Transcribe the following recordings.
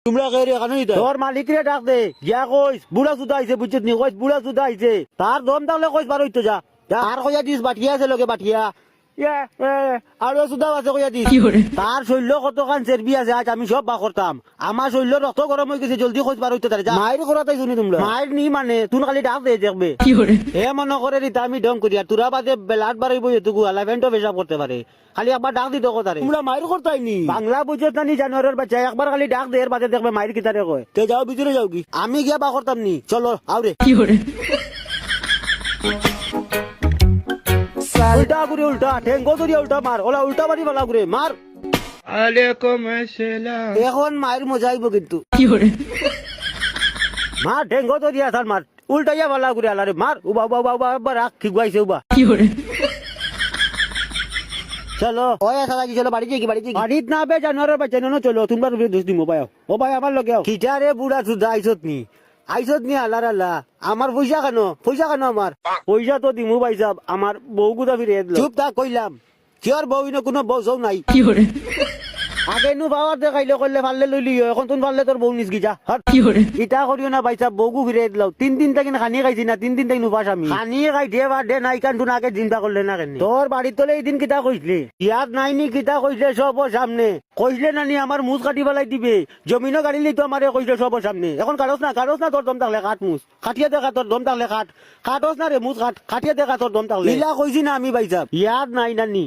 তোমরা কেরে এখানে নিতে তোর মালিকরে ডাক দে গিয়া কইস বুড়া সুদা আইছে বুঝছিস নি কইস বুড়া সুদা আইছে তার দম থাকলে কইস বার হইতো যা আর কইয়া দিস বাটিয়া আছে লগে বাটিয়া আর সুদা আছে কইয়া দিস তার শৈল্য কতখান চেরবি আছে আজ আমি সব বা করতাম আমার শৈল্য রক্ত গরম হয়ে গেছে জলদি কইস বার হইতো তারে যা মায়ের করাতাই শুনি তোমরা মায়ের নি মানে তুন খালি ডাক দে দেখবে হে মনে করে রিতা আমি ডং করি আর তোরা বাদে বেলাট বাড়াইব এটুকু আলাভেন্টও পেশাব করতে পারে খালি একবার ডাক দিত কথারে তোমরা মায়ের করতাই নি বাংলা বুঝত না নি জানোয়ারের বাচ্চা একবার খালি ডাক দে এর বাদে দেখবে মায়ের কিতারে কয় তে যাও ভিতরে যাও কি আমি গিয়া বা করতাম নি চলো আউরে উল্টা করে উল্টা ঠেঙ্গো ধরি উল্টা মার ওলা উল্টা বাড়ি বলা করে মার আলাইকুম আসসালাম। এখন মায়ের মজা আইব কিন্তু মার ঠেঙ্গো ধরি আসার মার উল্টাইয়া বলা করে আলারে মার উবা উবা উবা উবা উবা রাখ ঠিক গাইছে উবা চলো ওই আসা লাগি চলো বাড়ি যাই বাড়ি যাই বাড়িত না বে জানোয়ারের বাচ্চা না চলো তোমরা দোষ দিমো ভাই ও ভাই আমার লগে খিটারে বুড়া সুদা আইছত নি আল্লাহ আল্লাহ আমার পয়সা কেন আমার পয়সা তো দিমু ভাই সাহেব আমার বউ গুদা ফিরে চুপ থাক কইলাম কিয়র বউ ইনো কোনো বউ সৌ নাই আগে নু বাবার দেখাইলে করলে ফাললে লইলি এখন তুমি ফাললে তোর বউ নিস গিজা ইটা করিও না ভাই সাহেব বউকু ফিরে দিলাও 3 দিন থেকে খানি খাইছি না 3 দিন থেকে নুপাস আমি খানি খাই দে বা দে নাই কান তুন আগে চিন্তা করলে না কেন তোর বাড়ির তলে এই দিন কিতা কইসলি ইয়াদ নাই নি কিতা কইসলে সব সামনে কইসলে না নি আমার মুজ কাটি ফেলাই দিবে জমিনও গাড়ি তো আমারে কইসলে সব সামনে এখন কাটস না তোর দম থাকলে কাট মুজ কাটিয়া দেখা তোর দম থাকলে কাটস না রে মুজ কাটিয়া দেখা তোর দম থাকলে ইলা কইছি না আমি ভাই সাহেব ইয়াদ নাই না নি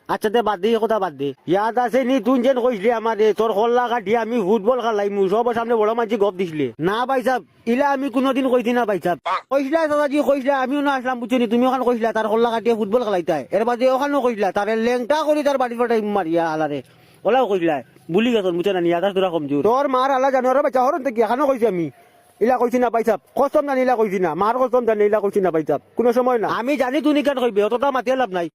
আচ্ছা দে বাদ দে কথা বাদ দে ইয়াদ আছে নি তুই যেন কইসলি আমারে তোর কল্লা কাটি আমি ফুটবল খেলাই মু সব সামনে বড় মাঝি গপ দিছিলে না ভাই সাহেব ইলা আমি কোনোদিন কইছি না ভাই সাহেব কইসলা দাদাজি কইসলা আমিও না আসলাম বুঝছি তুমি ওখানে কইসলা তার কল্লা কাটিয়ে ফুটবল খেলাইতাই এর বাদে ওখানেও কইসলা তারে লেংটা করি তার বাড়ি ফাটাই মারিয়া আলারে ওলাও কইসলা বুলি গেছ বুঝছে না ইয়াদ তোরা কমজোর তোর মার আলা জানোয়ার বাচ্চা হরন থেকে এখানেও কইছি আমি ইলা কইছি না পাইছাব কসম না ইলা কইছি না মার কসম জানি ইলা কইছি না পাইছাব কোনো সময় না আমি জানি তুই কেন কইবি অতটা মাতিয়ে লাভ নাই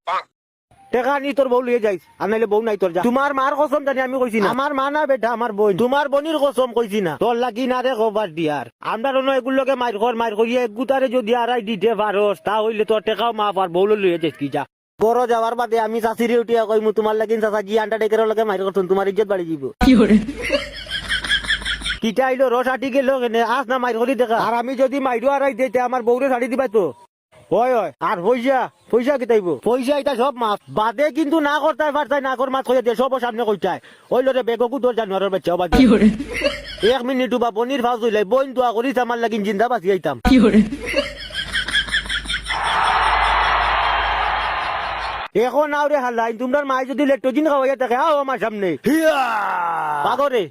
টেকা নি তোর বউ লিয়ে যাইস আর নাইলে বউ নাই তোর যা তোমার মার কসম জানি আমি কইছি না আমার মা না বেটা আমার বোন তোমার বোনির কসম কইছি না তোর লাগি না রে খবর দিয়ার আমরা রনো এগুলোকে মার করিয়ে এগুতারে যদি আড়াই দিতে পারস তা হইলে তোর টেকাও মা পার বউ লিয়ে যাইস কি যা বড় যাওয়ার বাদে আমি চাষিরে উঠিয়া কইমু তোমার লাগিন চাচা জি আন্ডারটেকার লগে মাইর করছুন তোমার ইজ্জত বাড়ি যাব কিটা আইলো রস আটি গেল কেনে আস না মাইর করি দেখা আর আমি যদি মাইরো আড়াই দিতে আমার বউরে শাড়ি দিবাই তো হয় আর পয়সা কিতাইব পয়সা এটা সব মাছ বাদে কিন্তু না করতে পারতাই না কর মাছ কইয়া দিয়ে সব সামনে কইতাই ওই লোরে বেগকু তোর জানোয়ারের বাচ্চা বাদ 1 মিনিট বা বনির ভাজ হইলাই বইন দোয়া করিস আমার লাগিন জিন্দা বাঁচি আইতাম এখন আউরে হাল্লাই তোমরা মাই যদি লেট্টোজিন খাওয়াইয়া থাকে আও আমার সামনে বাগরে